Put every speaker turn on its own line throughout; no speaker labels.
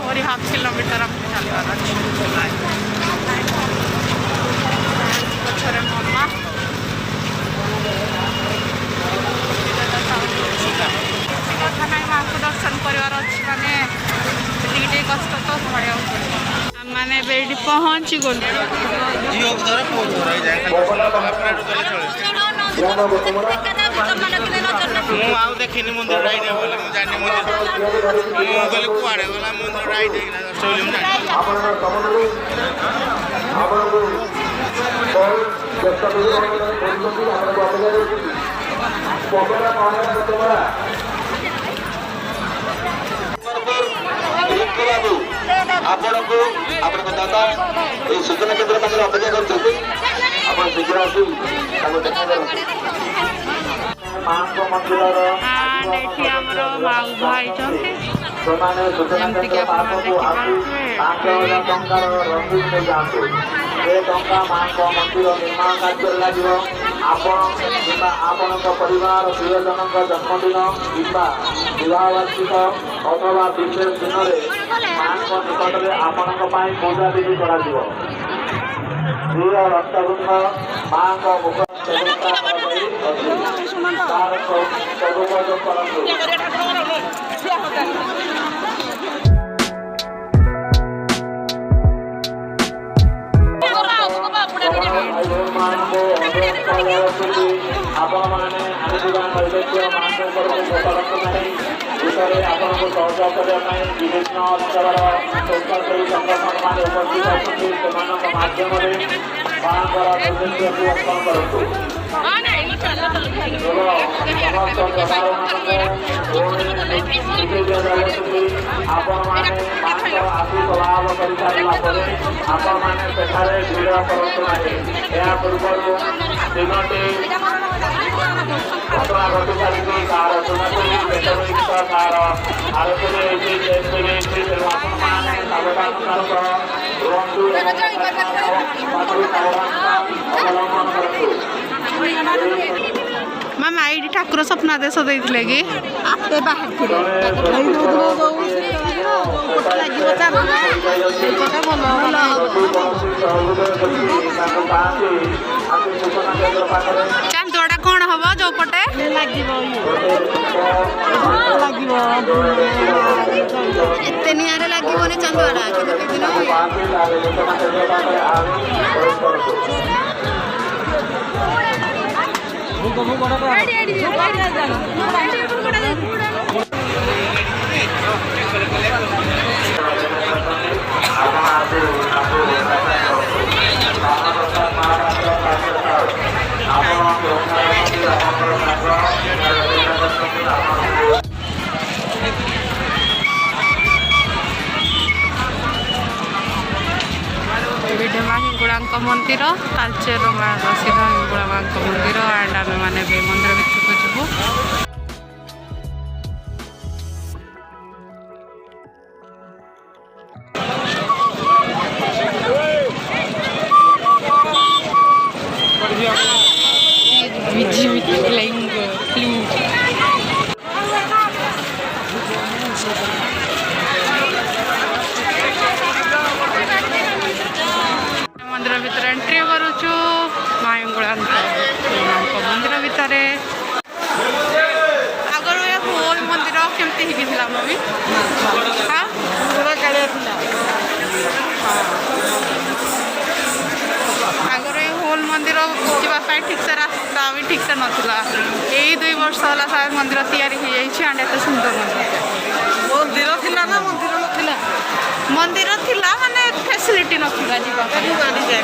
और 1/2 किलोमीटर आमको चलवार अच्छे पछरे मम्मा कथा ना माँ को दर्शन करार अच्छी माने कष्ट तो भाया मैंने बेटी पहुँची गलु
देखनी मंदिर राइड जानी मंदिर कहली कुआड़े गला मंदिर राइड आपको दादा ये सूचना केन्द्र पाखे अपेक्षा कर शीघ्र आसी देखा
जमती
मंदिर निर्माण कार्य लगे आपण परिवार प्रियजन जन्मदिन कि विवाह वार्षिक अथवा विशेष दिन में माँ निकट में आपण पूजा विधि कर रक्तबुंद माँ मुख सदुपयोग करूँ आपण मैंने आनिजा नैवेद्य माँ विषय आपको सहयोग करने विभिन्न अंचल स्वेच्छासेवी संगठन मान उपस्थित अच्छी माध्यम माँ नैवेद्य को अर्पण करूँ समस्त प्रकार आपण मैंने माँ आशीष लाभ कर सारापर आपण मैंने सेठारे भिड़ करूँ ना या पूर्व तीनोटी घटना घटी सारी कार सुनापुरी पेटोरिक कार आरती आपण मैंने सावधानतार रुहतु अवलंबन करूँ
मामा ये ठाकुर स्वप्नादेश देते कि चांदुआटा कौन हम जो पटे एत निआरे लगे चांदुआटा हिंगुड़ा मंदिर तालचेर प्रसिद्ध हिंगुड़ा माँ मंदिर एंड आम मैंने मंदिर भितर को जीवु मंदिर भीतर एंट्री करुचु माँ हिंगुड़ा मंदिर भितर आगर ये होल मंदिर केमती हिला मम्मी हाँ आगर ये होल मंदिर जावाई ठीक से रास्ता भी ठीक से नाला यही 2 वर्ष है शायद मंदिर तैयारी हो जाए एत सुंदर मंदिर थिला ना मंदिर थिला माने फैसिलिटी नथिला जीवा गाड़ी जाए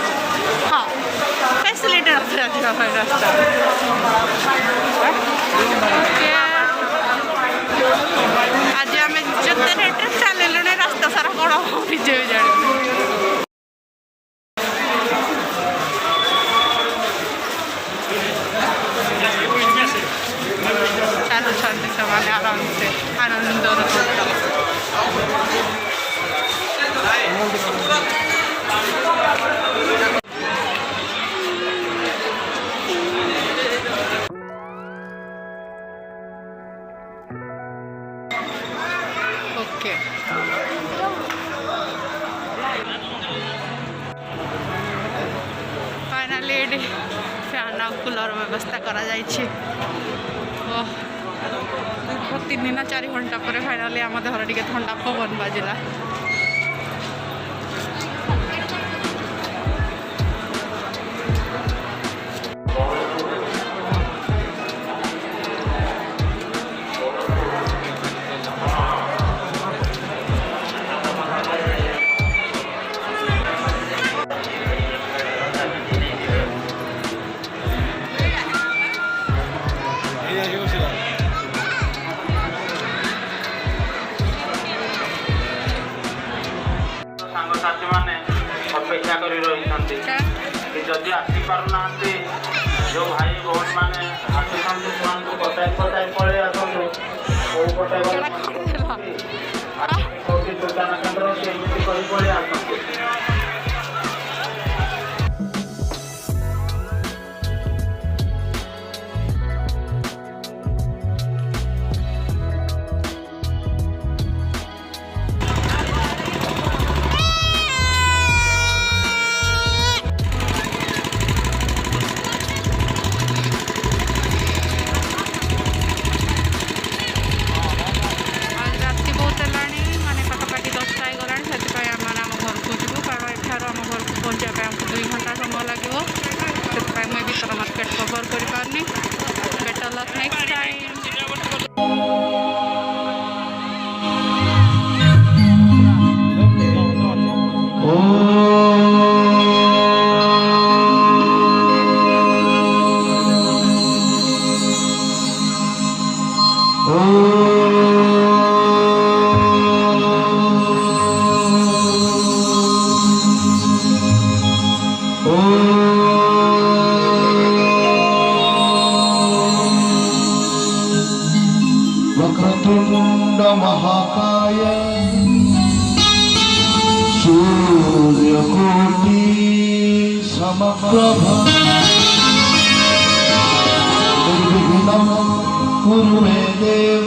हाँ फैसिलिटी नथिला जीवा रास्ता आज आम जिते रेट चलने रास्ता सारा कौन निजे भी जाने चलुंट से आराम से आनंद ओके ये फैन आ कूलर व्यवस्था करा जाइछि। 3 ना 4 घंटा पर फाइनाली आम देहर टे ठंडा पवन बाजिला।
ସାଙ୍ଗସାଥି ମାନେ ଅପେକ୍ଷା କରି ରହିଛନ୍ତି ଯଦି ଆସିପାରୁନାହାନ୍ତି ଯେଉଁ ଭାଇ ଭଉଣୀ ମାନେ ଆସିଛନ୍ତି ସେମାନଙ୍କୁ କଟାଇ ପଳେଇ ଆସନ୍ତୁ। କୋଉ କଟାଇ କୋଉଠି ସୂଚନା କେନ୍ଦ୍ର ସେମିତି କରି ପଳେଇ ଆସନ୍ତୁ।
वक्रतुंड महाकाय सूर्यकोटि समप्रभा निर्विघ्नं कुरु मे देव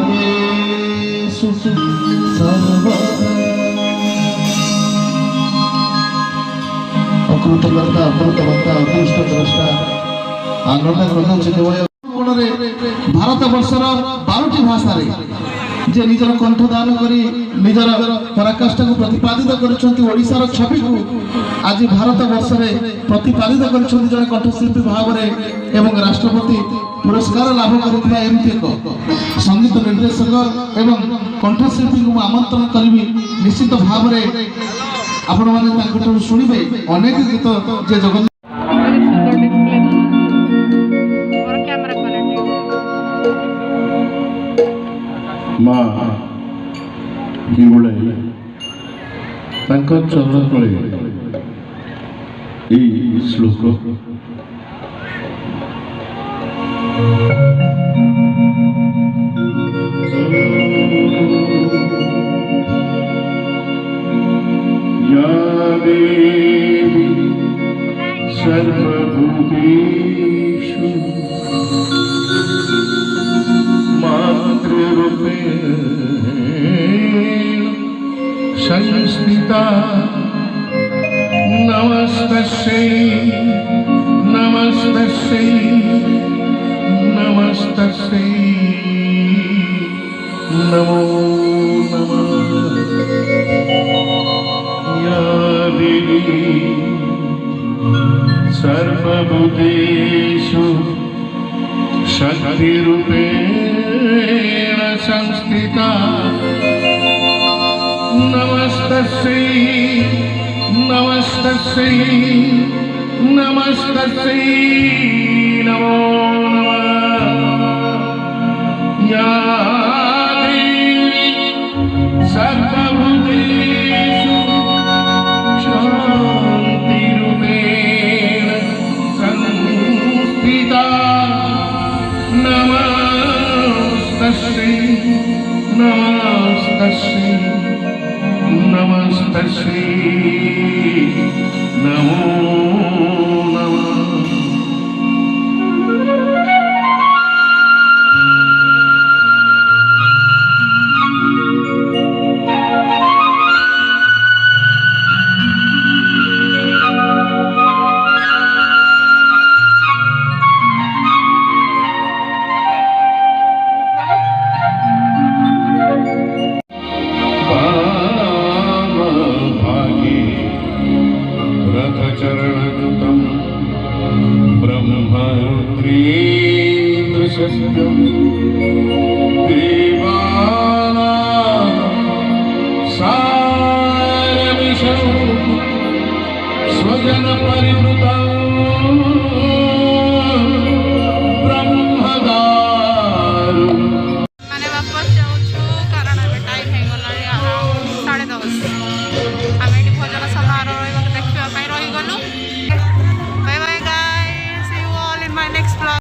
कार्येषु सर्वदा। अकृतकर्ता अकृतवक्ता अदृष्टद्रष्टा आनंद कोणरे भारत वर्षर 12टी भाषा जे निजर कंठदान करी निजर पराकाष्ठा को प्रतिपादित करुछंती ओडिशार छवि को आज भारत वर्ष में प्रतिपादित करुछंती जने कंठशिल्पी भाव में एवं राष्ट्रपति पुरस्कार लाभ करुवा एमती एक संगीत निर्देशक एवं कंठशिल्पी को आमंत्रण करी निश्चित भाव में आपण माने शुणिबे अनेक गीत जे जगत
माँ हिंगुड़े चरण तले श्लोक या देवी सर्वभूतेषु मातृरूपेण संस्थिता नमस्तस्यै नमस्तस्यै नमस्तस्यै नमो नमः। या देवी सर्वभूतेषु शक्तिरूपेण संस्थिता नमस्तस्यै नमस्तस्यै नमस्तस्यै नमो नमः। या देवी सर्वभूतेषु शान्तिरूपेण संस्थिता नमस्तस्यै नमस्तस्यै नमस्तस्यै नमो नमः। प्रियेन्द्रसत्यं देवानां सारमिषं स्वजनपरिवृता